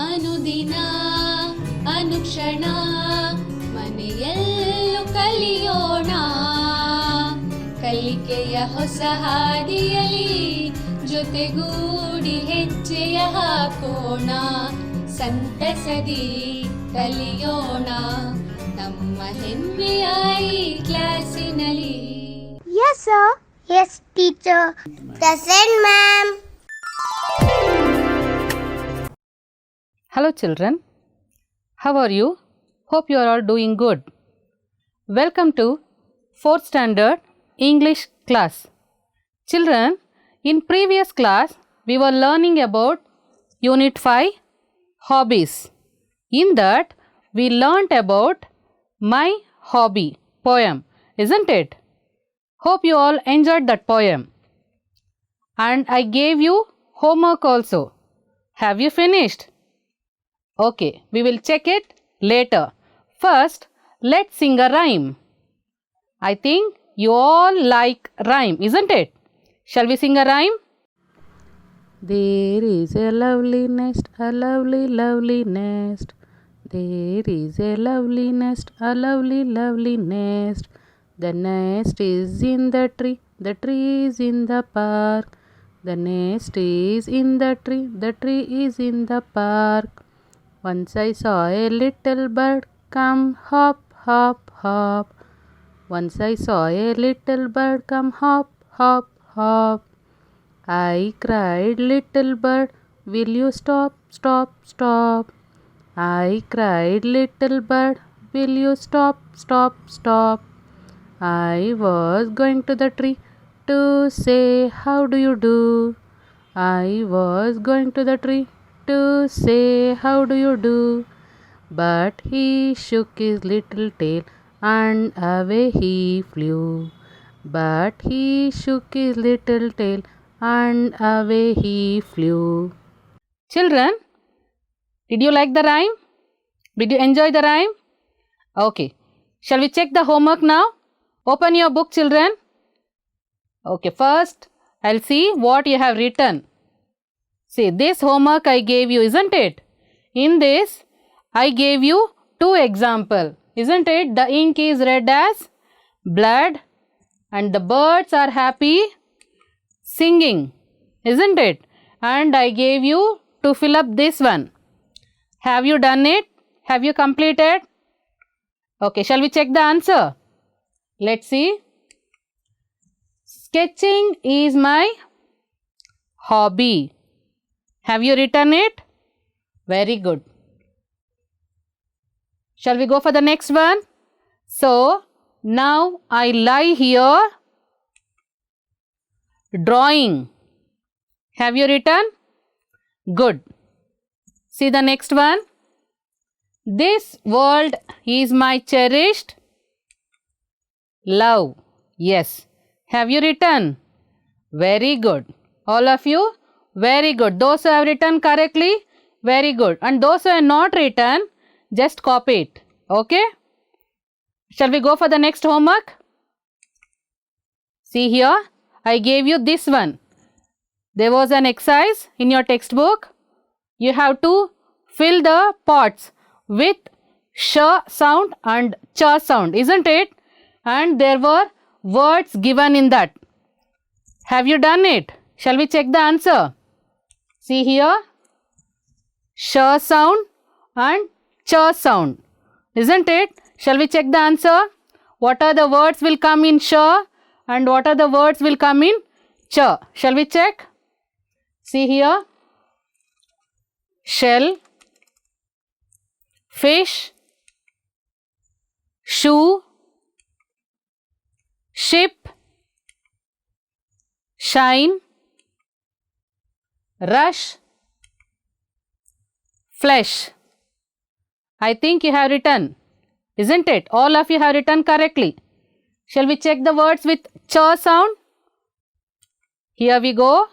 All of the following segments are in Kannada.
ಅನುದಿನ ಅನುಕ್ಷಣ ಮನೆಯಲ್ಲೂ ಕಲಿಯೋಣ ಕಲಿಕೆಯ ಹೊಸ ಹಾದಿಯಲಿ ಜೊತೆಗೂಡಿ ಹೆಜ್ಜೆಯ ಹಾಕೋಣ ಸಂತಸದಿ ಕಲಿಯೋಣ ನಮ್ಮ ಹೆಮ್ಮೆಯ ಈ ಕ್ಲಾಸಿನಲ್ಲಿ. Yes, sir. Yes, teacher. Present, ma'am. Hello children, how are you? Hope you are all doing good. Welcome to 4th standard English class. Children, in previous class we were learning about Unit 5 hobbies. In that we learnt about My Hobby poem, isn't it? Hope you all enjoyed that poem. And I gave you homework also. Have you finished? Okay, we will check it later. First, let's sing a rhyme. I think you all like rhyme, isn't it? Shall we sing a rhyme? There is a lovely nest, a lovely, lovely nest. There is a lovely nest, a lovely, lovely nest. The nest is in the tree is in the park. The nest is in the tree is in the park. Once I saw a little bird come hop, hop, hop. Once I saw a little bird come hop, hop, hop. I cried, little bird, will you stop, stop, stop? I cried, little bird, will you stop, stop, stop? I was going to the tree to say how do you do. I was going to the tree to say how do you do. But he shook his little tail and away he flew. But he shook his little tail and away he flew. Children, did you like the rhyme? Did you enjoy the rhyme? Okay. Shall we check the homework now? Open your book, children. Okay, first I'll see what you have written. See, this homework I gave you, isn't it? In this, I gave you 2 examples, isn't it? The ink is red as blood and the birds are happy singing, isn't it? And I gave you to fill up this one. Have you done it? Have you completed? Okay, shall we check the answer? Let's see. Sketching is my hobby. Have you written it? Very good. Shall we go for the next one? So, now I lie here drawing. Have you written? Good. See the next one. This world is my cherished love. Yes. Have you written? Very good. All of you, very good. Those who have written correctly, very good. And those who have not written, just copy it. Okay? Shall we go for the next homework? See here, I gave you this one. There was an exercise in your textbook. You have to fill the pots with sh sound and cha sound, isn't it? And there were words given in that. Have you done it? Shall we check the answer? See here, sh sound and cha sound, isn't it? Shall we check the answer? What are the words will come in sh and what are the words will come in cha? Shall we check? See here, shell, fish, shoe, ship, shine, rush, flesh. I think you have written, isn't it? All of you have written correctly. Shall we check the words with cha sound? Here we go.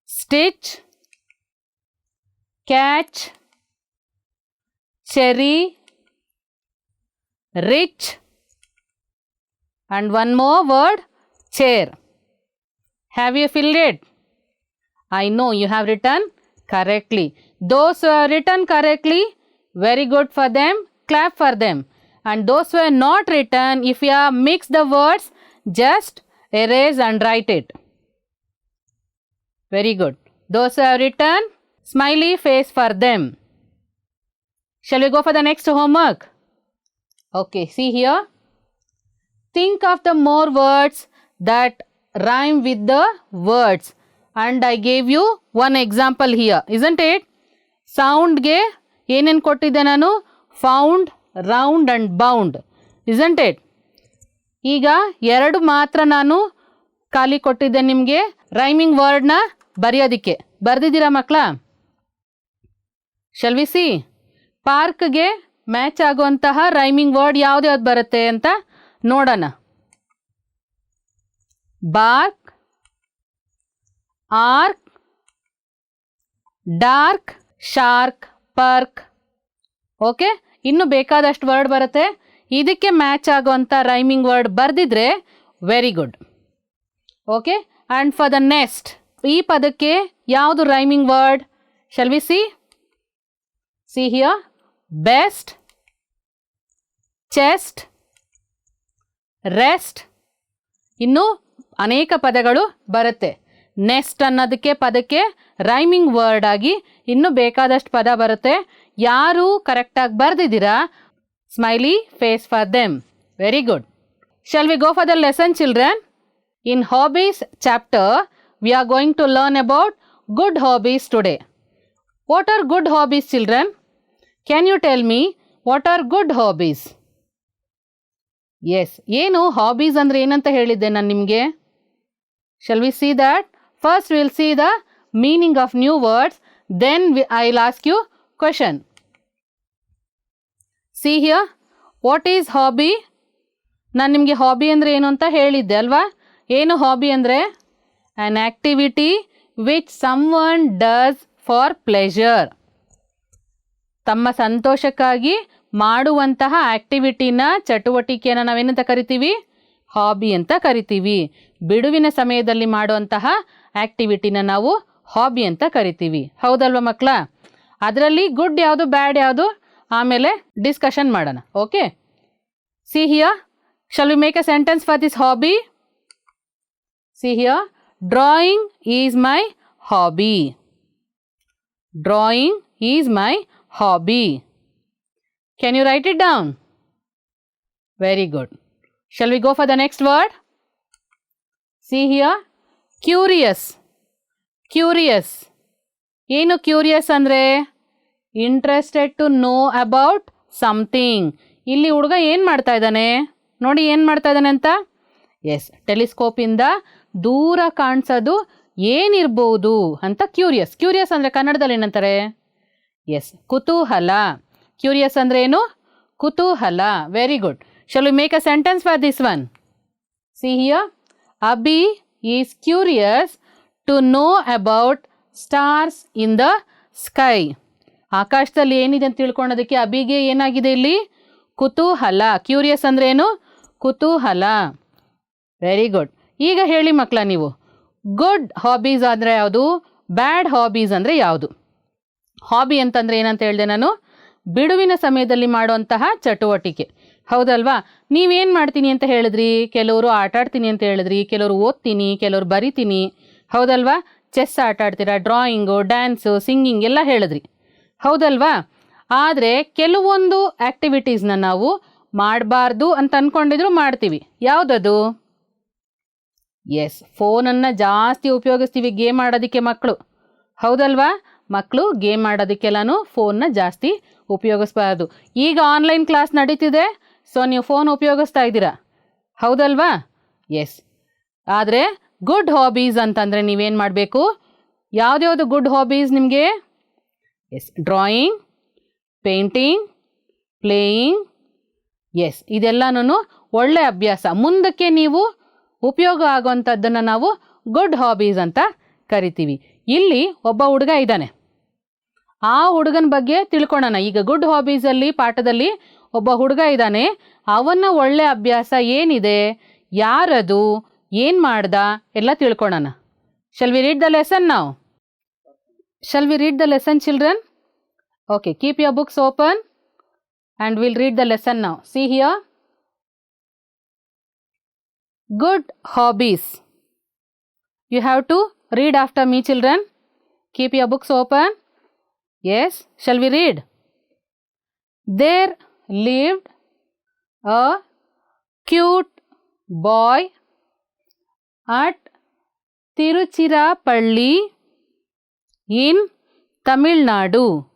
Stitch, catch, cherry, rich, and one more word, chair. Have you filled it? I know you have written correctly. Those who have written correctly, very good for them, clap for them. And those who are not written, if you have mixed the words, just erase and write it. Very good. Those who have written, smiley face for them. Shall we go for the next homework? Okay, see here. Think of the more words that rhyme with the words. And I gave you one example here, isn't it? Sound ge ಏನೇನು ಕೊಟ್ಟಿದ್ದೆ ನಾನು? Found, round and bound, isn't it? ಈಗ ಎರಡು ಮಾತ್ರ ನಾನು ಖಾಲಿ ಕೊಟ್ಟಿದ್ದೆ ನಿಮಗೆ ರೈಮಿಂಗ್ ವರ್ಡ್ನ ಬರೆಯೋದಕ್ಕೆ. ಬರೆದಿದ್ದೀರಾ ಮಕ್ಕಳ? Shall we see? ಪಾರ್ಕ್ಗೆ ಮ್ಯಾಚ್ ಆಗುವಂತಹ ರೈಮಿಂಗ್ ವರ್ಡ್ ಯಾವ್ದು ಯಾವ್ದು ಬರುತ್ತೆ ಅಂತ ನೋಡೋಣ. Bark, ark, dark, shark, perk. Okay, ಇನ್ನು ಬೇಕಾದಷ್ಟು ವರ್ಡ್ ಬರುತ್ತೆ. ಇದಕ್ಕೆ ಮ್ಯಾಚ್ ಆಗುವಂಥ ರೈಮಿಂಗ್ ವರ್ಡ್ ಬರೆದಿದ್ರೆ very good. Okay, and for the next, ಈ ಪದಕ್ಕೆ ಯಾವುದು rhyming word? Shall we see? See here. Best, chest, rest. ಇನ್ನು ಅನೇಕ ಪದಗಳು ಬರುತ್ತೆ. ನೆಕ್ಸ್ಟ್ ಅನ್ನೋದಕ್ಕೆ ಪದಕ್ಕೆ ರೈಮಿಂಗ್ ವರ್ಡ್ ಆಗಿ ಇನ್ನೂ ಬೇಕಾದಷ್ಟು ಪದ ಬರುತ್ತೆ. ಯಾರು ಕರೆಕ್ಟಾಗಿ ಬರೆದಿದ್ದೀರಾ, smiley face for them. Very good. Shall we go for the lesson children? In hobbies chapter we are going to learn about good hobbies today. What are good hobbies children? Can you tell me what are good hobbies? Yes, ಏನು ಹಾಬೀಸ್ ಅಂದರೆ ಏನಂತ ಹೇಳಿದ್ದೆ ನಾನು ನಿಮಗೆ? Shall we see that? First we will see the meaning of new words, then I will ask you question. See here, what is hobby? ನಾನು ನಿಮಗೆ ಹಾಬಿ ಅಂದರೆ ಏನು ಅಂತ ಹೇಳಿದ್ದೆ ಅಲ್ವಾ? ಏನು ಹಾಬಿ ಅಂದರೆ? an activity which someone does for pleasure. ತಮ್ಮ ಸಂತೋಷಕ್ಕಾಗಿ ಮಾಡುವಂತಹ ಆಕ್ಟಿವಿಟಿನ, ಚಟುವಟಿಕೆಯನ್ನು ನಾವೇನಂತ ಕರಿತೀವಿ? ಹಾಬಿ ಅಂತ ಕರಿತೀವಿ. ಬಿಡುವಿನ ಸಮಯದಲ್ಲಿ ಮಾಡುವಂತಹ ಆಕ್ಟಿವಿಟಿನ ನಾವು ಹಾಬಿ ಅಂತ ಕರಿತೀವಿ. ಹೌದಲ್ವ ಮಕ್ಕಳ? ಅದರಲ್ಲಿ ಗುಡ್ ಯಾವುದು, ಬ್ಯಾಡ್ ಯಾವುದು, ಆಮೇಲೆ ಡಿಸ್ಕಷನ್ ಮಾಡೋಣ. Okay, see here. Shall we make a sentence for this hobby? See here. Drawing is my hobby. Drawing is my hobby. Can you write it down? Very good. Shall we go for the next word? See here, curious. Curious. ಏನು ಕ್ಯೂರಿಯಸ್ ಅಂದರೆ? Interested to know about something. ಇಲ್ಲಿ ಹುಡುಗ ಏನು ಮಾಡ್ತಾ ಇದ್ದಾನೆ ನೋಡಿ, ಏನು ಮಾಡ್ತಾ ಇದ್ದಾನೆ ಅಂತ? ಎಸ್, ಟೆಲಿಸ್ಕೋಪಿಂದ ದೂರ ಕಾಣಿಸೋದು ಏನಿರ್ಬೋದು ಅಂತ ಕ್ಯೂರಿಯಸ್. ಕ್ಯೂರಿಯಸ್ ಅಂದರೆ ಕನ್ನಡದಲ್ಲಿ ಏನಂತಾರೆ? ಎಸ್, ಕುತೂಹಲ. ಕ್ಯೂರಿಯಸ್ ಅಂದರೆ ಏನು? ಕುತೂಹಲ. Very good. Shall we make a sentence for this one? See here, Abhi is curious to know about stars in the sky. ಆಕಾಶದಲ್ಲಿ ಏನಿದೆ ಅಂತ ತಿಳ್ಕೊಳ್ಳೋದಕ್ಕೆ ಅಬಿಗೆ ಏನಾಗಿದೆ ಇಲ್ಲಿ? ಕುತೂಹಲ. ಕ್ಯೂರಿಯಸ್ ಅಂದರೆ ಏನು? ಕುತೂಹಲ. Very good. ಈಗ ಹೇಳಿ ಮಕ್ಕಳ ನೀವು, ಗುಡ್ ಹಾಬೀಸ್ ಅಂದರೆ ಯಾವುದು, ಬ್ಯಾಡ್ ಹಾಬೀಸ್ ಅಂದರೆ ಯಾವುದು? ಹಾಬಿ ಅಂತಂದರೆ ಏನಂತ ಹೇಳಿದೆ ನಾನು? ಬಿಡುವಿನ ಸಮಯದಲ್ಲಿ ಮಾಡುವಂತಹ ಚಟುವಟಿಕೆ. ಹೌದಲ್ವಾ? ನೀವೇನು ಮಾಡ್ತೀನಿ ಅಂತ ಹೇಳಿದ್ರಿ? ಕೆಲವರು ಆಟ ಆಡ್ತೀನಿ ಅಂತ ಹೇಳಿದ್ರಿ, ಕೆಲವರು ಓದ್ತೀನಿ, ಕೆಲವರು ಬರಿತೀನಿ. ಹೌದಲ್ವಾ? ಚೆಸ್ ಆಟ ಆಡ್ತೀರಾ, ಡ್ರಾಯಿಂಗು, ಡ್ಯಾನ್ಸು, ಸಿಂಗಿಂಗ್ ಎಲ್ಲ ಹೇಳಿದ್ರಿ. ಹೌದಲ್ವಾ? ಆದರೆ ಕೆಲವೊಂದು ಆ್ಯಕ್ಟಿವಿಟೀಸ್ನ ನಾವು ಮಾಡಬಾರ್ದು ಅಂತ ಅಂದ್ಕೊಂಡಿದ್ರು ಮಾಡ್ತೀವಿ. ಯಾವುದದು? ಎಸ್, ಫೋನನ್ನು ಜಾಸ್ತಿ ಉಪಯೋಗಿಸ್ತೀವಿ ಗೇಮ್ ಆಡೋದಕ್ಕೆ ಮಕ್ಕಳು. ಹೌದಲ್ವಾ? ಮಕ್ಕಳು ಗೇಮ್ ಆಡೋದಕ್ಕೆಲ್ಲನೂ ಫೋನ್ನ ಜಾಸ್ತಿ ಉಪಯೋಗಿಸ್ಬಾರ್ದು. ಈಗ ಆನ್ಲೈನ್ ಕ್ಲಾಸ್ ನಡೀತಿದೆ, ಸೊ ನೀವು ಫೋನ್ ಉಪಯೋಗಿಸ್ತಾ ಇದ್ದೀರಾ. ಹೌದಲ್ವಾ? ಎಸ್. ಆದರೆ ಗುಡ್ ಹಾಬೀಸ್ ಅಂತಂದರೆ ನೀವೇನು ಮಾಡಬೇಕು? ಯಾವುದ್ಯಾವುದು ಗುಡ್ ಹಾಬೀಸ್ ನಿಮಗೆ? Yes, drawing, painting, playing. Yes, ಇದೆಲ್ಲನೂ ಒಳ್ಳೆ ಅಭ್ಯಾಸ. ಮುಂದಕ್ಕೆ ನೀವು ಉಪಯೋಗ ಆಗುವಂಥದ್ದನ್ನು ನಾವು ಗುಡ್ ಹಾಬೀಸ್ ಅಂತ ಕರಿತೀವಿ. ಇಲ್ಲಿ ಒಬ್ಬ ಹುಡುಗ ಇದ್ದಾನೆ, ಆ ಹುಡುಗನ ಬಗ್ಗೆ ತಿಳ್ಕೊಳ್ಳೋಣ. ಈಗ ಗುಡ್ ಹಾಬೀಸಲ್ಲಿ ಪಾಠದಲ್ಲಿ ಒಬ್ಬ ಹುಡುಗ ಇದ್ದಾನೆ, ಅವನ ಒಳ್ಳೆ ಅಭ್ಯಾಸ ಏನಿದೆ, ಯಾರದು, ಏನು ಮಾಡ್ದ ಎಲ್ಲ ತಿಳ್ಕೊಳ್ಳೋಣ. Shall we read the lesson ನಾವು? Shall we read the lesson, children? Okay, keep your books open and we'll read the lesson now. See here. Good hobbies. You have to read after me, children. Keep your books open. Yes, shall we read? There lived a cute boy at Tiruchirappalli in Tamil Nadu.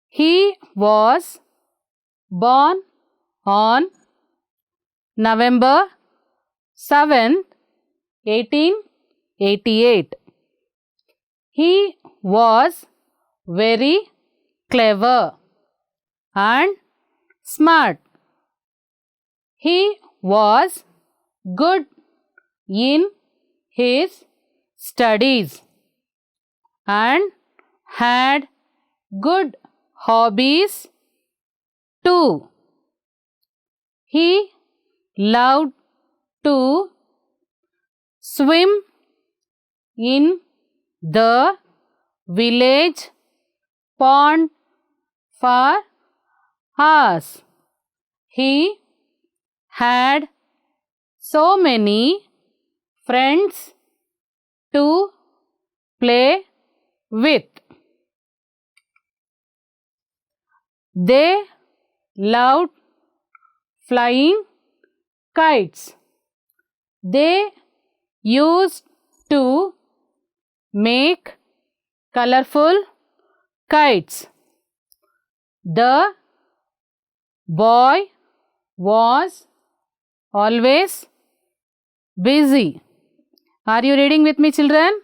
He was born on November 7th, 1888. He was very clever and smart. He was good in his studies and had good hobbies too. He loved to swim in the village pond for hours. He had so many friends to play with. They loved flying kites. They used to make colorful kites. The boy was always busy. Are you reading with me, children?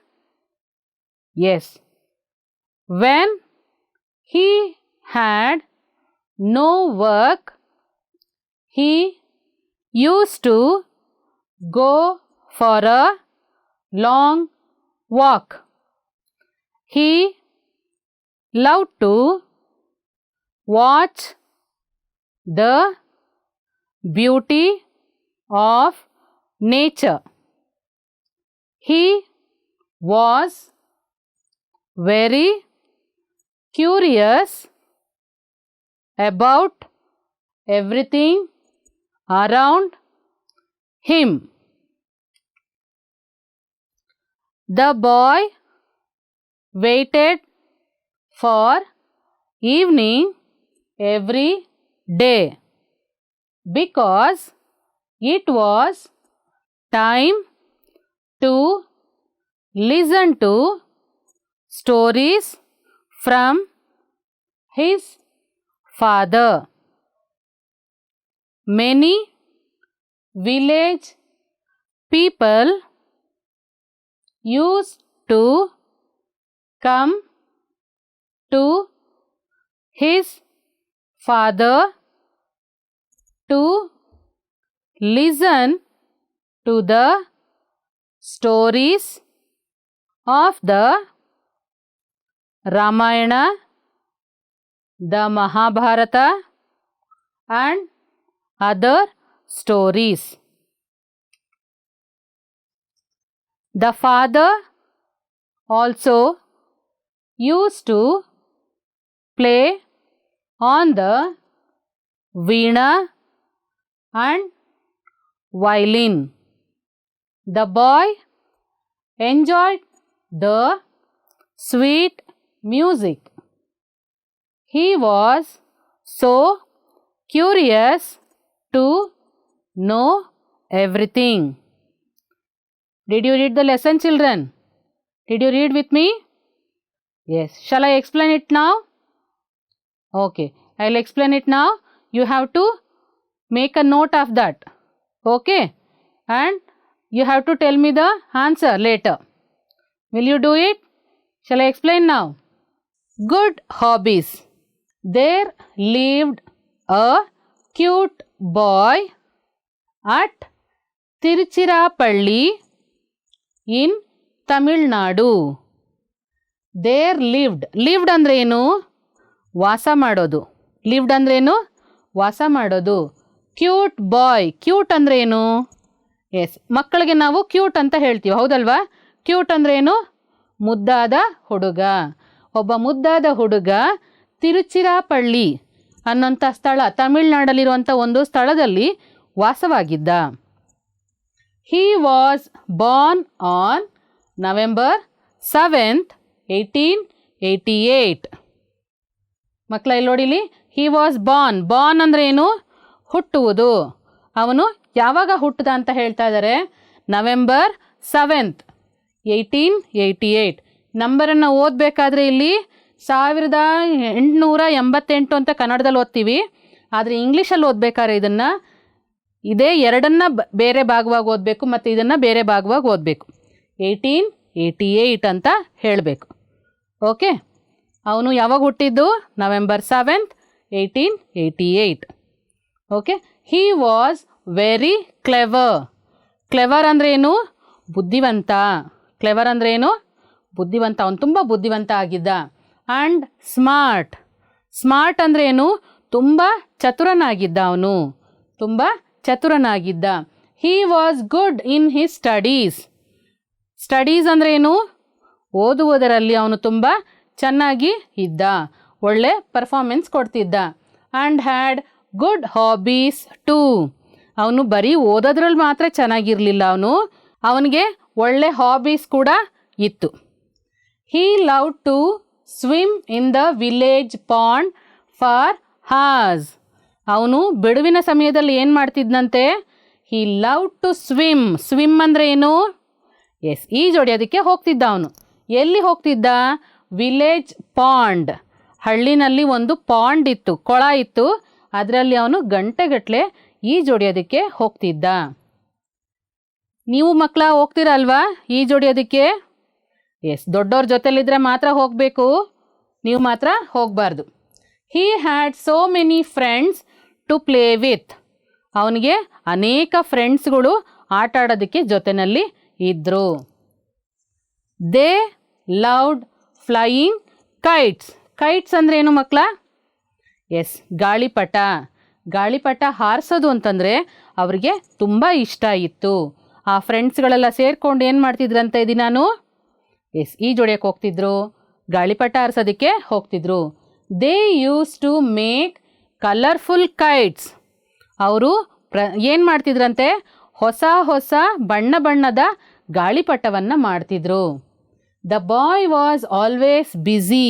Yes. When he had no work, he used to go for a long walk. He loved to watch the beauty of nature. He was very curious about everything around him. The boy waited for evening every day because it was time to listen to stories from his father. Many village people used to come to his father to listen to the stories of the Ramayana, the Mahabharata and other stories. The father also used to play on the veena and violin. The boy enjoyed the sweet music. He was so curious to know everything. Did you read the lesson, children? Did you read with me? Yes. Shall I explain it now? Okay. I'll explain it now. You have to make a note of that. Okay. And you have to tell me the answer later. Will you do it? Shall I explain now? Good hobbies. There lived a cute boy at Tiruchirappalli in Tamil Nadu. There lived ಅಂದ್ರೆ ಏನು? ವಾಸ ಮಾಡೋದು. lived ಅಂದ್ರೆ ಏನು? ವಾಸ ಮಾಡೋದು. ಕ್ಯೂಟ್ ಬಾಯ್. ಕ್ಯೂಟ್ ಅಂದ್ರೆ ಏನು? ಎಸ್, ಮಕ್ಕಳಿಗೆ ನಾವು ಕ್ಯೂಟ್ ಅಂತ ಹೇಳ್ತೀವಿ, ಹೌದಲ್ವಾ? ಕ್ಯೂಟ್ ಅಂದ್ರೆ ಏನು? ಮುದ್ದಾದ ಹುಡುಗ. ಒಬ್ಬ ಮುದ್ದಾದ ಹುಡುಗ ತಿರುಚಿರಾಪಳ್ಳಿ ಅನ್ನೋಂಥ ಸ್ಥಳ, ತಮಿಳ್ನಾಡಲ್ಲಿರುವಂಥ ಒಂದು ಸ್ಥಳದಲ್ಲಿ ವಾಸವಾಗಿದ್ದ. He was Born on November 7th, 1888. ಮಕ್ಕಳ ಇಲ್ಲಿ ನೋಡಿಲಿ, ಹಿ ವಾಸ್ ಬಾರ್ನ್ ಅಂದರೆ ಏನು? ಹುಟ್ಟುವುದು. ಅವನು ಯಾವಾಗ ಹುಟ್ಟಿದ ಅಂತ ಹೇಳ್ತಾ ಇದ್ದಾರೆ? November 7th, 1888. ನಂಬರನ್ನು ಓದಬೇಕಾದ್ರೆ ಇಲ್ಲಿ 1888 ಅಂತ ಕನ್ನಡದಲ್ಲಿ ಓದ್ತೀವಿ, ಆದರೆ ಇಂಗ್ಲೀಷಲ್ಲಿ ಓದಬೇಕಾದ್ರೆ ಇದನ್ನು ಇದೇ ಎರಡನ್ನು ಬೇರೆ ಭಾಗವಾಗಿ ಓದಬೇಕು ಮತ್ತು ಇದನ್ನು ಬೇರೆ ಭಾಗವಾಗಿ ಓದಬೇಕು. 1888 ಅಂತ ಹೇಳಬೇಕು. ಓಕೆ, ಅವನು ಯಾವಾಗ ಹುಟ್ಟಿದ್ದು? November 7th, 1888. Okay, he was very clever ಅಂದರೆ ಏನು? ಬುದ್ಧಿವಂತ. ಕ್ಲೆವರ್ ಅಂದರೆ ಏನು? ಬುದ್ಧಿವಂತ. ಅವನು ತುಂಬ ಬುದ್ಧಿವಂತ ಆಗಿದ್ದ. ಆ್ಯಂಡ್ ಸ್ಮಾರ್ಟ್ ಅಂದರೆ ಏನು? ತುಂಬ ಚತುರನಾಗಿದ್ದ. ಅವನು ತುಂಬ ಚತುರನಾಗಿದ್ದ. He was good in his studies ಅಂದರೆ ಏನು? ಓದುವುದರಲ್ಲಿ ಅವನು ತುಂಬ ಚೆನ್ನಾಗಿ ಇದ್ದ, ಒಳ್ಳೆ ಪರ್ಫಾರ್ಮೆನ್ಸ್ ಕೊಡ್ತಿದ್ದ. And had good hobbies too. ಅವನು ಬರೀ ಓದೋದ್ರಲ್ಲಿ ಮಾತ್ರ ಚೆನ್ನಾಗಿರಲಿಲ್ಲ, ಅವನಿಗೆ ಒಳ್ಳೆ ಹಾಬೀಸ್ ಕೂಡ ಇತ್ತು. He love to swim in the village pond for hours. ಅವನು ಬಿಡುವಿನ ಸಮಯದಲ್ಲಿ ಏನು ಮಾಡ್ತಿದ್ದಂತೆ? ಹಿ ಲವ್ ಟು ಸ್ವಿಮ್ ಅಂದರೆ ಏನು? ಈಜೊಡೆಯೋದಕ್ಕೆ ಹೋಗ್ತಿದ್ದ. ಅವನು ಎಲ್ಲಿ ಹೋಗ್ತಿದ್ದ? Village pond. ಹಳ್ಳಿನಲ್ಲಿ ಒಂದು ಪಾಂಡ್ ಇತ್ತು, ಕೊಳ ಇತ್ತು, ಅದರಲ್ಲಿ ಅವನು ಗಂಟೆಗಟ್ಟಲೆ ಈಜೊಡೆಯೋದಕ್ಕೆ ಹೋಗ್ತಿದ್ದ. ನೀವು ಮಕ್ಕಳ ಹೋಗ್ತೀರಲ್ವಾ ಈಜೊಡೆಯೋದಕ್ಕೆ? ದೊಡ್ಡವ್ರ ಜೊತೆಲಿದ್ರೆ ಮಾತ್ರ ಹೋಗಬೇಕು, ನೀವು ಮಾತ್ರ ಹೋಗಬಾರ್ದು. He had so many friends to play with. ಅವನಿಗೆ ಅನೇಕ ಫ್ರೆಂಡ್ಸ್ಗಳು ಆಟ ಆಡೋದಕ್ಕೆ ಜೊತೆಯಲ್ಲಿ ಇದ್ದರು. ದೇ ಲವ್ಡ್ ಫ್ಲೈಯಿಂಗ್ ಕೈಟ್ಸ್ ಅಂದರೆ ಏನು ಮಕ್ಕಳ? ಗಾಳಿಪಟ ಹಾರಿಸೋದು ಅಂತಂದರೆ ಅವರಿಗೆ ತುಂಬ ಇಷ್ಟ ಇತ್ತು. ಆ ಫ್ರೆಂಡ್ಸ್ಗಳೆಲ್ಲ ಸೇರ್ಕೊಂಡು ಏನು ಮಾಡ್ತಿದ್ರಂತೆ ದಿನಾನು? ಈಜೊಡೆಯಕ್ಕೆ ಹೋಗ್ತಿದ್ರು, ಗಾಳಿಪಟ ಹಾರಿಸೋದಕ್ಕೆ ಹೋಗ್ತಿದ್ರು. They use to make colourful kites. ಅವರು ಏನು ಮಾಡ್ತಿದ್ರಂತೆ? ಹೊಸ ಬಣ್ಣದ ಗಾಳಿಪಟವನ್ನು ಮಾಡ್ತಿದ್ರು. The boy was always busy.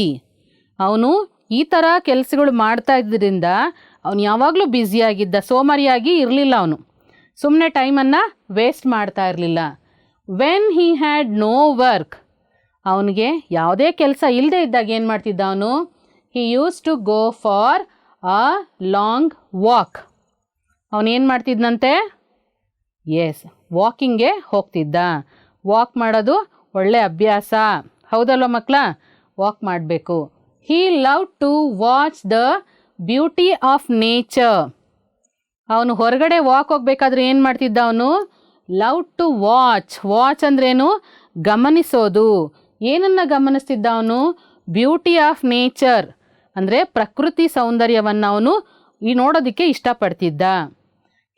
ಅವನು ಈ ಥರ ಕೆಲಸಗಳು ಮಾಡ್ತಾ ಇದ್ದರಿಂದ ಅವನು ಯಾವಾಗಲೂ ಬ್ಯುಸಿಯಾಗಿದ್ದ, ಸೋಮಾರಿಯಾಗಿ ಇರಲಿಲ್ಲ. ಅವನು ಸುಮ್ಮನೆ ಟೈಮನ್ನು ವೇಸ್ಟ್ ಮಾಡ್ತಾ ಇರಲಿಲ್ಲ. When he had no work. ಅವನಿಗೆ ಯಾವುದೇ ಕೆಲಸ ಇಲ್ಲದೆ ಇದ್ದಾಗ ಏನು ಮಾಡ್ತಿದ್ದ ಅವನು? He use to go for a long walk. ಅವನೇನು ಮಾಡ್ತಿದ್ದಂತೆ? ವಾಕಿಂಗ್ಗೆ ಹೋಗ್ತಿದ್ದ. ವಾಕ್ ಮಾಡೋದು ಒಳ್ಳೆ ಅಭ್ಯಾಸ, ಹೌದಲ್ವ ಮಕ್ಕಳ? ವಾಕ್ ಮಾಡಬೇಕು. He love to watch the beauty of nature. ಅವನು ಹೊರಗಡೆ ವಾಕ್ ಹೋಗ್ಬೇಕಾದ್ರೆ ಏನು ಮಾಡ್ತಿದ್ದ ಅವನು? ಲವ್ ಟು ವಾಚ್ ಅಂದ್ರೇನು? ಗಮನಿಸೋದು. ಏನನ್ನು ಗಮನಿಸ್ತಿದ್ದ ಅವನು? ಬ್ಯೂಟಿ ಆಫ್ ನೇಚರ್ ಅಂದರೆ ಪ್ರಕೃತಿ ಸೌಂದರ್ಯವನ್ನು ಅವನು ನೋಡೋದಕ್ಕೆ ಇಷ್ಟಪಡ್ತಿದ್ದ.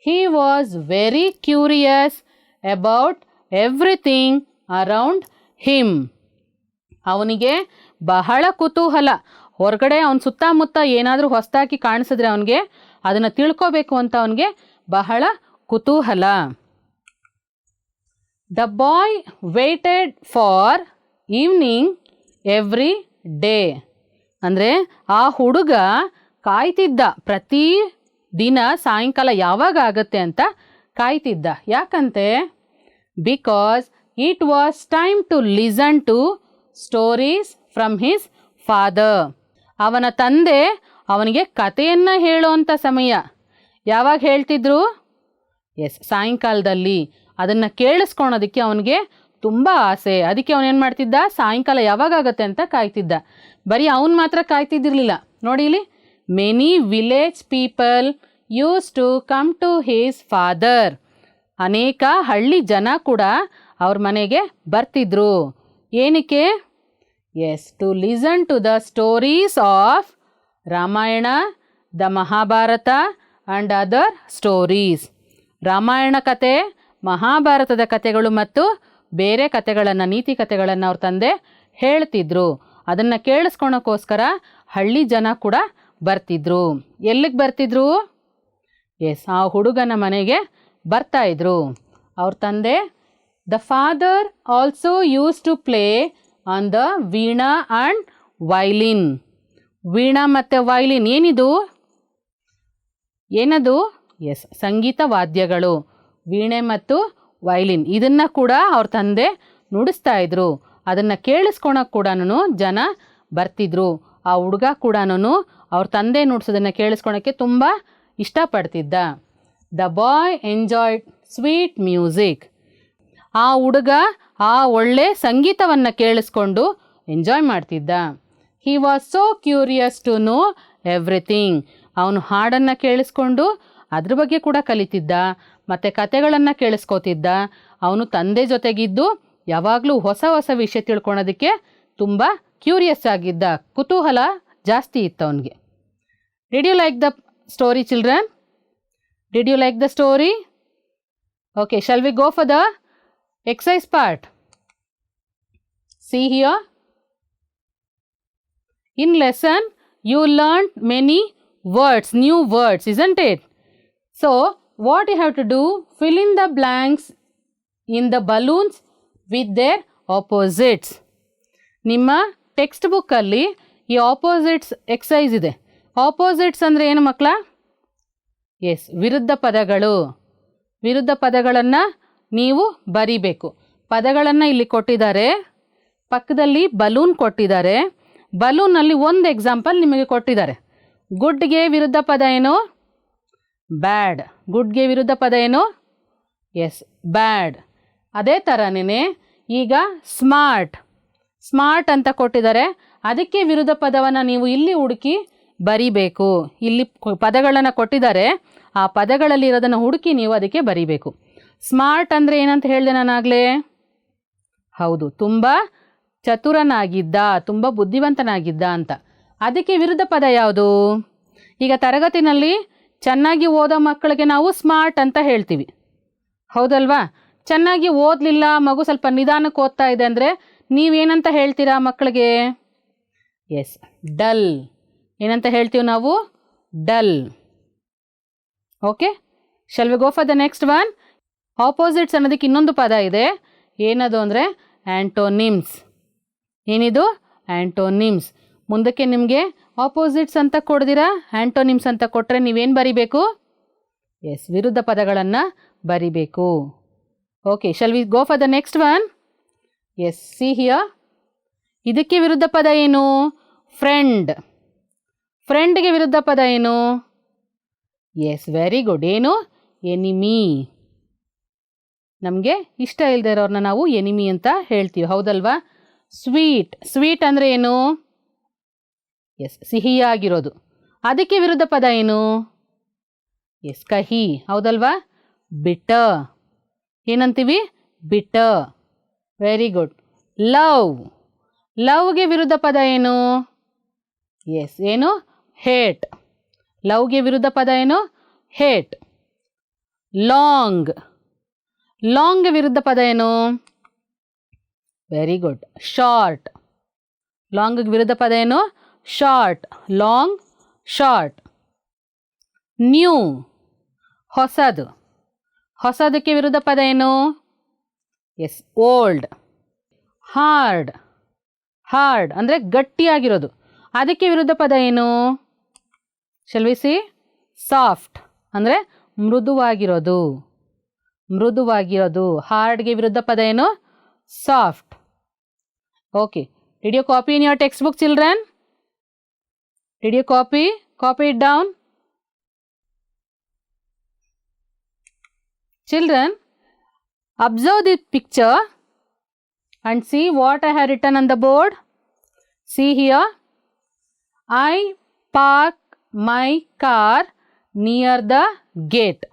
He was very curious about everything around him. ಅವನಿಗೆ ಬಹಳ ಕುತೂಹಲ. ಹೊರಗಡೆ ಅವನ ಸುತ್ತಮುತ್ತ ಏನಾದರೂ ಹೊಸದಾಗಿ ಕಾಣಿಸಿದ್ರೆ ಅವನಿಗೆ ಅದನ್ನು ತಿಳ್ಕೋಬೇಕು ಅಂತ ಅವನಿಗೆ ಬಹಳ ಕುತೂಹಲ. The boy weighted for evening every day. ಅಂದರೆ ಆ ಹುಡುಗ ಕಾಯ್ತಿದ್ದ, ಪ್ರತಿ ದಿನ ಸಾಯಂಕಾಲ ಯಾವಾಗ ಆಗುತ್ತೆ ಅಂತ ಕಾಯ್ತಿದ್ದ. ಯಾಕಂತೆ? Because it was time to listen to stories from his father. ಅವನ ತಂದೆ ಅವನಿಗೆ ಕಥೆಯನ್ನು ಹೇಳೋವಂಥ ಸಮಯ. ಯಾವಾಗ ಹೇಳ್ತಿದ್ರು? ಸಾಯಂಕಾಲದಲ್ಲಿ. ಅದನ್ನು ಕೇಳಿಸ್ಕೊಳೋದಕ್ಕೆ ಅವನಿಗೆ ತುಂಬ ಆಸೆ. ಅದಕ್ಕೆ ಅವನೇನು ಮಾಡ್ತಿದ್ದ? ಸಾಯಂಕಾಲ ಯಾವಾಗ ಆಗುತ್ತೆ ಅಂತ ಕಾಯ್ತಿದ್ದ. ಬರೀ ಅವನು ಮಾತ್ರ ಕಾಯ್ತಿದ್ದಿರಲಿಲ್ಲ. ನೋಡಿ ಇಲ್ಲಿ, many village people use to come to his father. ಅನೇಕ ಹಳ್ಳಿ ಜನ ಕೂಡ ಅವ್ರ ಮನೆಗೆ ಬರ್ತಿದ್ರು. ಏನಕ್ಕೆ? To listen to the stories of Ramayana, the Mahabharata and other stories. Ramayana ಕತೆ, ಮಹಾಭಾರತದ ಕಥೆಗಳು ಮತ್ತು ಬೇರೆ ಕಥೆಗಳನ್ನು, ನೀತಿ ಕಥೆಗಳನ್ನು ಅವ್ರ ತಂದೆ ಹೇಳ್ತಿದ್ರು. ಅದನ್ನು ಕೇಳಿಸ್ಕೊಳಕ್ಕೋಸ್ಕರ ಹಳ್ಳಿ ಜನ ಕೂಡ ಬರ್ತಿದ್ರು. ಎಲ್ಲಿಗೆ ಬರ್ತಿದ್ರು? ಎಸ್, ಆ ಹುಡುಗನ ಮನೆಗೆ ಬರ್ತಾ ಇದ್ರು. ಅವ್ರ ತಂದೆ the father also use to play on the veena and violin. Veena ಮತ್ತು ವೈಲಿನ್ ಏನಿದು? ಏನದು? ಎಸ್, ಸಂಗೀತ ವಾದ್ಯಗಳು. ವೀಣೆ ಮತ್ತು ವೈಲಿನ್ ಇದನ್ನು ಕೂಡ ಅವ್ರ ತಂದೆ ನುಡಿಸ್ತಾ ಇದ್ರು. ಅದನ್ನು ಕೇಳಿಸ್ಕೊಳಕ್ಕೆ ಕೂಡ ಜನ ಬರ್ತಿದ್ರು. ಆ ಹುಡುಗ ಕೂಡ ಅವ್ರ ತಂದೆ ನುಡಿಸೋದನ್ನು ಕೇಳಿಸ್ಕೊಳಕ್ಕೆ ತುಂಬ ಇಷ್ಟಪಡ್ತಿದ್ದ. The boy enjoyed sweet music. ಆ ಹುಡುಗ ಆ ಒಳ್ಳೆ ಸಂಗೀತವನ್ನು ಕೇಳಿಸ್ಕೊಂಡು ಎಂಜಾಯ್ ಮಾಡ್ತಿದ್ದ. He was so curious to know everything. ಅವನು ಹಾಡನ್ನು ಕೇಳಿಸ್ಕೊಂಡು ಅದ್ರ ಬಗ್ಗೆ ಕೂಡ ಕಲಿತಿದ್ದ, ಮತ್ತು ಕತೆಗಳನ್ನು ಕೇಳಿಸ್ಕೋತಿದ್ದ. ಅವನು ತಂದೆ ಜೊತೆಗಿದ್ದು ಯಾವಾಗಲೂ ಹೊಸ ಹೊಸ ವಿಷಯ ತಿಳ್ಕೊಳೋದಕ್ಕೆ ತುಂಬ ಕ್ಯೂರಿಯಸ್ ಆಗಿದ್ದ, ಕುತೂಹಲ ಜಾಸ್ತಿ ಇತ್ತು ಅವನಿಗೆ. Did you like the story children? Did you like the story? Okay, shall we go for the exercise part? See here. In lesson, you learned many words, new words, isn't it? So, what you have to do? Fill in the blanks in the balloons with their opposites. ನಿಮ್ಮ ಟೆಕ್ಸ್ಟ್ ಬುಕ್ಕಲ್ಲಿ ಈ ಆಪೋಸಿಟ್ಸ್ ಎಕ್ಸೈಸ್ ಇದೆ. ಆಪೋಸಿಟ್ಸ್ ಅಂದರೆ ಏನು ಮಕ್ಕಳ? ಎಸ್, ವಿರುದ್ಧ ಪದಗಳು. ವಿರುದ್ಧ ಪದಗಳನ್ನು ನೀವು ಬರಿಬೇಕು. ಪದಗಳನ್ನು ಇಲ್ಲಿ ಕೊಟ್ಟಿದ್ದಾರೆ, ಪಕ್ಕದಲ್ಲಿ ಬಲೂನ್ ಕೊಟ್ಟಿದ್ದಾರೆ. ಬಲೂನಲ್ಲಿ ಒಂದು ಎಕ್ಸಾಂಪಲ್ ನಿಮಗೆ ಕೊಟ್ಟಿದ್ದಾರೆ. ಗುಡ್ಗೆ ವಿರುದ್ಧ ಪದ ಏನು? ಬ್ಯಾಡ್. ಗುಡ್ಗೆ ವಿರುದ್ಧ ಪದ ಏನು? ಎಸ್, ಬ್ಯಾಡ್. ಅದೇ ಥರನೇ ಈಗ ಸ್ಮಾರ್ಟ್. ಸ್ಮಾರ್ಟ್ ಅಂತ ಕೊಟ್ಟಿದ್ದಾರೆ, ಅದಕ್ಕೆ ವಿರುದ್ಧ ಪದವನ್ನು ನೀವು ಇಲ್ಲಿ ಹುಡುಕಿ ಬರಿಬೇಕು. ಇಲ್ಲಿ ಪದಗಳನ್ನು ಕೊಟ್ಟಿದ್ದಾರೆ, ಆ ಪದಗಳಲ್ಲಿ ಇರೋದನ್ನು ಹುಡುಕಿ ನೀವು ಅದಕ್ಕೆ ಬರಿಬೇಕು. ಸ್ಮಾರ್ಟ್ ಅಂದರೆ ಏನಂತ ಹೇಳಿದೆ ನಾನಾಗಲೇ? ಹೌದು, ತುಂಬ ಚತುರನಾಗಿದ್ದ, ತುಂಬ ಬುದ್ಧಿವಂತನಾಗಿದ್ದ ಅಂತ. ಅದಕ್ಕೆ ವಿರುದ್ಧ ಪದ ಯಾವುದು? ಈಗ ತರಗತಿನಲ್ಲಿ ಚೆನ್ನಾಗಿ ಓದೋ ಮಕ್ಕಳಿಗೆ ನಾವು ಸ್ಮಾರ್ಟ್ ಅಂತ ಹೇಳ್ತೀವಿ, ಹೌದಲ್ವಾ? ಚೆನ್ನಾಗಿ ಓದಲಿಲ್ಲ, ಮಗು ಸ್ವಲ್ಪ ನಿಧಾನಕ್ಕೆ ಓದ್ತಾ ಇದೆ ಅಂದರೆ ನೀವೇನಂತ ಹೇಳ್ತೀರಾ ಮಕ್ಕಳಿಗೆ? Yes, dull. ಏನಂತ ಹೇಳ್ತೀವಿ ನಾವು? Dull. Okay, shall we go for the next one? Opposites ಅನ್ನೋದಕ್ಕೆ ಇನ್ನೊಂದು ಪದ ಇದೆ. ಏನದು ಅಂದರೆ ಆ್ಯಂಟೋನಿಮ್ಸ್. ಏನಿದು? ಆ್ಯಂಟೋನಿಮ್ಸ್. ಮುಂದಕ್ಕೆ ನಿಮಗೆ ಆಪೋಸಿಟ್ಸ್ ಅಂತ ಕೊಡ್ದಿರಾ ಆ್ಯಂಟೋನಿಮ್ಸ್ ಅಂತ ಕೊಟ್ಟರೆ ನೀವೇನು ಬರಿಬೇಕು? ಎಸ್, ವಿರುದ್ಧ ಪದಗಳನ್ನು ಬರಿಬೇಕು. Okay, shall we go for the next one? Yes, see here. ಇದಕ್ಕೆ ವಿರುದ್ಧ ಪದ ಏನು? ಫ್ರೆಂಡ್. ಫ್ರೆಂಡ್ಗೆ ವಿರುದ್ಧ ಪದ ಏನು? Yes, very good. ಏನು? ಎನಿಮಿ. ನಮಗೆ ಇಷ್ಟ ಇಲ್ಲದೆ ಇರೋರನ್ನ ನಾವು ಎನಿಮಿ ಅಂತ ಹೇಳ್ತೀವಿ, ಹೌದಲ್ವಾ? ಸ್ವೀಟ್. ಸ್ವೀಟ್ ಅಂದರೆ ಏನು? ಎಸ್, ಸಿಹಿಯಾಗಿರೋದು. ಅದಕ್ಕೆ ವಿರುದ್ಧ ಪದ ಏನು? ಎಸ್, ಕಹಿ, ಹೌದಲ್ವಾ? ಬಿಟರ್. ಏನಂತೀವಿ? ಬಿಟರ್. Very good. ಲವ್. ಲವ್ಗೆ ವಿರುದ್ಧ ಪದ ಏನು? ಎಸ್, ಏನು? ಹೇಟ್. ಲವ್ಗೆ ವಿರುದ್ಧ ಪದ ಏನು? ಹೇಟ್. ಲಾಂಗ್. ಲಾಂಗ್ಗೆ ವಿರುದ್ಧ ಪದ ಏನು? Very good. ಶಾರ್ಟ್. ಲಾಂಗ್ಗೆ ವಿರುದ್ಧ ಪದ ಏನು? ಶಾರ್ಟ್. Long, short. ನ್ಯೂ. ಹೊಸದು. ಹೊಸದಕ್ಕೆ ವಿರುದ್ಧ ಪದ ಏನು? S, old. ಹಾರ್ಡ್. ಹಾರ್ಡ್ ಅಂದರೆ ಗಟ್ಟಿಯಾಗಿರೋದು. ಅದಕ್ಕೆ ವಿರುದ್ಧ ಪದ ಏನು? Shall we C? ಸಾಫ್ಟ್ ಅಂದರೆ ಮೃದುವಾಗಿರೋದು. ಮೃದುವಾಗಿರೋದು. ಹಾರ್ಡ್ಗೆ ವಿರುದ್ಧ ಪದ ಏನು? Soft. Okay, did you copy in your text book children? Did you copy? Copy it down. Children, observe the picture and see what I have written on the board. See here. I park my car near the gate.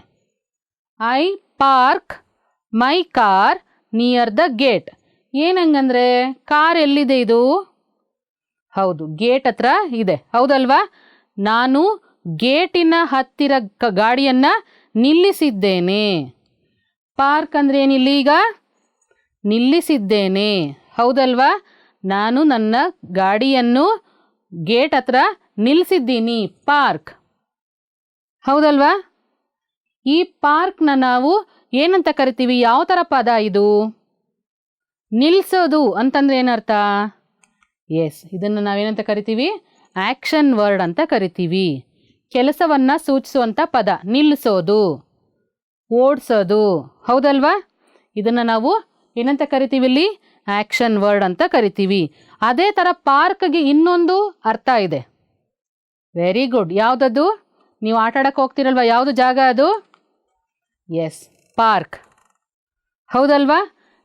I park my car near the gate. ಏನಂಗಂದ್ರೆ ಕಾರ್ ಎಲ್ಲಿದೆ ಇದು? ಹೌದು, ಗೇಟ್ ಹತ್ರ ಇದೆ, ಹೌದಲ್ವಾ? ನಾನು ಗೇಟಿನ ಹತ್ತಿರ ಗಾಡಿಯನ್ನು ನಿಲ್ಲಿಸಿದ್ದೇನೆ. ಪಾರ್ಕ್ ಅಂದರೆ ಏನಿಲ್ಲ, ಈಗ ನಿಲ್ಲಿಸಿದ್ದೇನೆ, ಹೌದಲ್ವಾ? ನಾನು ನನ್ನ ಗಾಡಿಯನ್ನು ಗೇಟ್ ಹತ್ರ ನಿಲ್ಲಿಸಿದ್ದೀನಿ, ಪಾರ್ಕ್. ಹೌದಲ್ವಾ? ಈ ಪಾರ್ಕ್ನ ನಾವು ಏನಂತ ಕರಿತೀವಿ? ಯಾವ ಥರ ಪದ ಇದು? ನಿಲ್ಲಿಸೋದು ಅಂತಂದ್ರೆ ಏನರ್ಥ? ಎಸ್, ಇದನ್ನು ನಾವೇನಂತ ಕರಿತೀವಿ? ಆ್ಯಕ್ಷನ್ ವರ್ಡ್ ಅಂತ ಕರಿತೀವಿ. ಕೆಲಸವನ್ನು ಸೂಚಿಸುವಂಥ ಪದ ನಿಲ್ಲಿಸೋದು, ಓಡಿಸೋದು. ಹೌದಲ್ವಾ? ಇದನ್ನು ನಾವು ಏನಂತ ಕರಿತೀವಿ ಇಲ್ಲಿ? ಆ್ಯಕ್ಷನ್ ವರ್ಡ್ ಅಂತ ಕರಿತೀವಿ. ಅದೇ ಥರ ಪಾರ್ಕ್ಗೆ ಇನ್ನೊಂದು ಅರ್ಥ ಇದೆ. Very good. ಯಾವುದದು? ನೀವು ಆಟ ಆಡೋಕ್ಕೆ ಹೋಗ್ತಿರಲ್ವ, ಯಾವುದು ಜಾಗ ಅದು? Yes, park. ಹೌದಲ್ವಾ?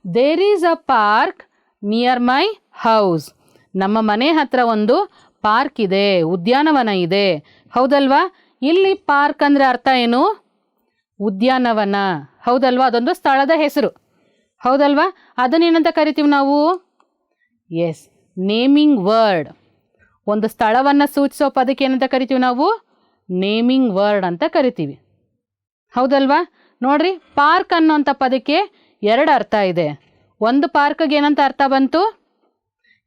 There is a park near my house. ನಮ್ಮ ಮನೆ ಹತ್ರ ಒಂದು ಪಾರ್ಕ್ ಇದೆ, ಉದ್ಯಾನವನ ಇದೆ. ಹೌದಲ್ವಾ? ಇಲ್ಲಿ ಪಾರ್ಕ್ ಅಂದರೆ ಅರ್ಥ ಏನು? ಉದ್ಯಾನವನ. ಹೌದಲ್ವಾ? ಅದೊಂದು ಸ್ಥಳದ ಹೆಸರು. ಹೌದಲ್ವಾ? ಅದನ್ನೇನಂತ ಕರಿತೀವಿ ನಾವು? Yes, naming word. ಒಂದು ಸ್ಥಳವನ್ನು ಸೂಚಿಸೋ ಪದಕ್ಕೆ ಏನಂತ ಕರಿತೀವಿ ನಾವು? ನೇಮಿಂಗ್ ವರ್ಡ್ ಅಂತ ಕರಿತೀವಿ. ಹೌದಲ್ವಾ? ನೋಡ್ರಿ, ಪಾರ್ಕ್ ಅನ್ನೋಂಥ ಪದಕ್ಕೆ 2 ಅರ್ಥ ಇದೆ. ಒಂದು ಪಾರ್ಕ್ಗೆ ಏನಂತ ಅರ್ಥ ಬಂತು?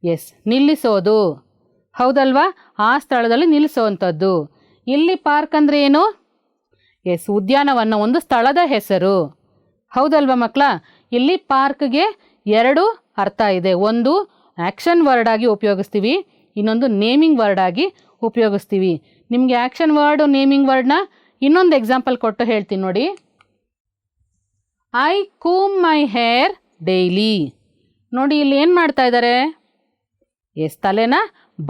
ಎಸ್, ನಿಲ್ಲಿಸೋದು. ಹೌದಲ್ವಾ? ಆ ಸ್ಥಳದಲ್ಲಿ ನಿಲ್ಲಿಸೋವಂಥದ್ದು. ಇಲ್ಲಿ ಪಾರ್ಕ್ ಅಂದರೆ ಏನು? ಎಸ್, ಉದ್ಯಾನವನ, ಒಂದು ಸ್ಥಳದ ಹೆಸರು. ಹೌದಲ್ವಾ ಮಕ್ಕಳ? ಇಲ್ಲಿ ಪಾರ್ಕ್ಗೆ 2 ಅರ್ಥ ಇದೆ. ಒಂದು ಆ್ಯಕ್ಷನ್ ವರ್ಡ್ ಆಗಿ ಉಪಯೋಗಿಸ್ತೀವಿ, ಇನ್ನೊಂದು ನೇಮಿಂಗ್ ವರ್ಡ್ ಆಗಿ ಉಪಯೋಗಿಸ್ತೀವಿ. ನಿಮಗೆ ಆ್ಯಕ್ಷನ್ ವರ್ಡು, ನೇಮಿಂಗ್ ವರ್ಡ್ನ ಇನ್ನೊಂದು ಎಕ್ಸಾಂಪಲ್ ಕೊಟ್ಟು ಹೇಳ್ತೀನಿ ನೋಡಿ. I ಕೂಮ್ my hair daily. ನೋಡಿ, ಇಲ್ಲಿ ಏನು ಮಾಡ್ತಾ ಇದ್ದಾರೆ? ಎಸ್, ತಲೆನ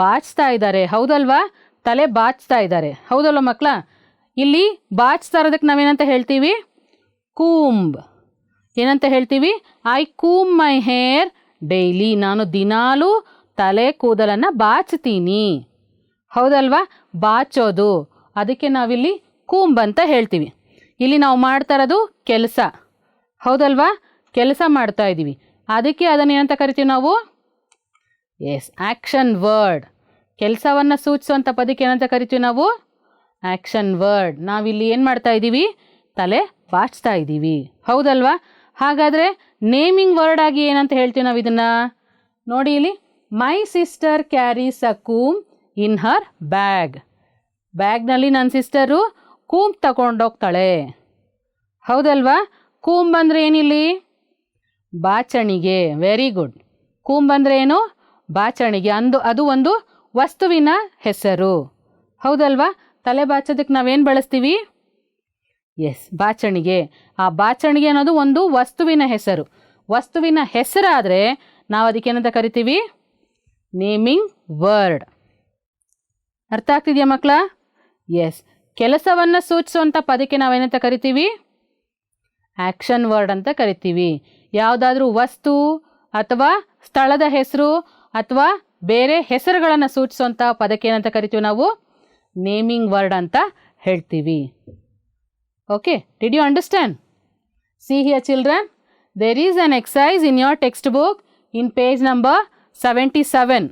ಬಾಚ್ತಾ ಇದ್ದಾರೆ. ಹೌದಲ್ವಾ? ತಲೆ ಬಾಚ್ತಾ ಇದ್ದಾರೆ. ಹೌದಲ್ವ ಮಕ್ಕಳ? ಇಲ್ಲಿ ಬಾಚ್ತಾ ಇರೋದಕ್ಕೆ ನಾವೇನಂತ ಹೇಳ್ತೀವಿ? ಕೂಂಬ್. ಏನಂತ ಹೇಳ್ತೀವಿ? I ಕೂಮ್ my hair daily. ನಾನು ದಿನಾಲೂ ತಲೆ ಕೂದಲನ್ನು ಬಾಚ್ತೀನಿ. ಹೌದಲ್ವಾ? ಬಾಚೋದು, ಅದಕ್ಕೆ ನಾವಿಲ್ಲಿ ಕೂಂಬ್ ಅಂತ ಹೇಳ್ತೀವಿ. ಇಲ್ಲಿ ನಾವು ಮಾಡ್ತಾ ಇರೋದು ಕೆಲಸ. ಹೌದಲ್ವಾ? ಕೆಲಸ ಮಾಡ್ತಾ ಇದ್ದೀವಿ, ಅದಕ್ಕೆ ಅದನ್ನು ಏನಂತ ಕರಿತೀವಿ ನಾವು? Yes, action word. ಕೆಲಸವನ್ನು ಸೂಚಿಸುವಂಥ ಪದಕ್ಕೆ ಏನಂತ ಕರಿತೀವಿ ನಾವು? Action word. ನಾವಿಲ್ಲಿ ಏನು ಮಾಡ್ತಾ ಇದ್ದೀವಿ? ತಲೆ ಬಾಚ್ತಾ ಇದ್ದೀವಿ. ಹೌದಲ್ವಾ? ಹಾಗಾದರೆ ನೇಮಿಂಗ್ ವರ್ಡ್ ಆಗಿ ಏನಂತ ಹೇಳ್ತೀವಿ ನಾವು ಇದನ್ನು? ನೋಡಿ ಇಲ್ಲಿ, my sister carries a comb in her bag. ಬ್ಯಾಗ್ನಲ್ಲಿ ನನ್ನ ಸಿಸ್ಟರು ಕೂಂಬ್ ತಗೊಂಡೋಗ್ತಾಳೆ. ಹೌದಲ್ವಾ? ಕೂಂಬ್ ಅಂದರೆ ಏನಿಲ್ಲಿ? ಬಾಚಣಿಗೆ. Very good. ಕೂಂಬ್ ಅಂದರೆ ಏನು? ಬಾಚಣಿಗೆ. ಅದು ಒಂದು ವಸ್ತುವಿನ ಹೆಸರು. ಹೌದಲ್ವಾ? ತಲೆ ಬಾಚೋದಕ್ಕೆ ನಾವೇನು ಬಳಸ್ತೀವಿ? ಎಸ್, ಬಾಚಣಿಗೆ. ಆ ಬಾಚಣಿಗೆ ಅನ್ನೋದು ಒಂದು ವಸ್ತುವಿನ ಹೆಸರು. ವಸ್ತುವಿನ ಹೆಸರಾದರೆ ನಾವು ಅದಕ್ಕೇನಂತ ಕರಿತೀವಿ? Naming word. ಅರ್ಥ ಆಗ್ತಿದೆಯಾ ಮಕ್ಕಳ? ಎಸ್, ಕೆಲಸವನ್ನು ಸೂಚಿಸುವಂಥ ಪದಕ್ಕೆ ನಾವೇನಂತ ಕರಿತೀವಿ? ಆ್ಯಕ್ಷನ್ ವರ್ಡ್ ಅಂತ ಕರಿತೀವಿ. ಯಾವುದಾದ್ರೂ ವಸ್ತು ಅಥವಾ ಸ್ಥಳದ ಹೆಸರು ಅಥವಾ ಬೇರೆ ಹೆಸರುಗಳನ್ನು ಸೂಚಿಸುವಂಥ ಪದಕ್ಕೆ ಏನಂತ ಕರಿತೀವಿ ನಾವು? ನೇಮಿಂಗ್ ವರ್ಡ್ ಅಂತ ಹೇಳ್ತೀವಿ. Okay, did you understand? See here children, there is an exercise in your textbook in page number 77.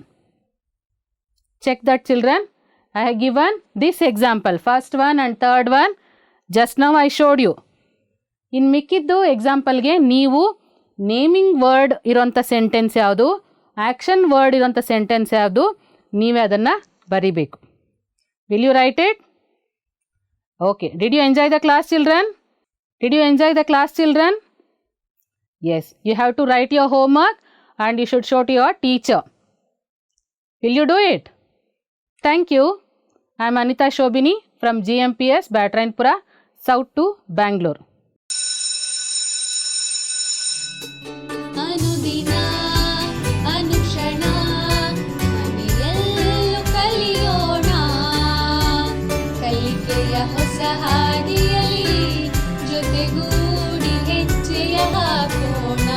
Check that children. I have given this example, first one and third one. Just now I showed you. ಇನ್ನು ಮಿಕ್ಕಿದ್ದು ಎಕ್ಸಾಂಪಲ್ಗೆ ನೀವು ನೇಮಿಂಗ್ ವರ್ಡ್ ಇರೋಂಥ ಸೆಂಟೆನ್ಸ್ ಯಾವುದು, ಆ್ಯಕ್ಷನ್ ವರ್ಡ್ ಇರೋಂಥ ಸೆಂಟೆನ್ಸ್ ಯಾವುದು, ನೀವೇ ಅದನ್ನು ಬರಿಬೇಕು. Will you write it? Okay. Did you enjoy the class children? Did you enjoy the class children? Yes, you have to write your homework and you should show to your teacher. Will you do it? Thank you. I am Anita Shobini from GMPS Batrainpura, South to Bangalore. ಅನುದಿನ ಅನುಕ್ಷಣ ಮನೆಯಲ್ಲೂ ಕಲಿಯೋಣ, ಕಲಿಕೆಯ ಹೊಸ ಹಾದಿಯಲ್ಲಿ ಜೊತೆಗೂಡಿ ಹೆಜ್ಜೆಯ ಹಾಕೋಣ,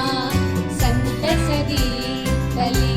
ಸಂತಸದಿ ಕಲಿಯೋಣ.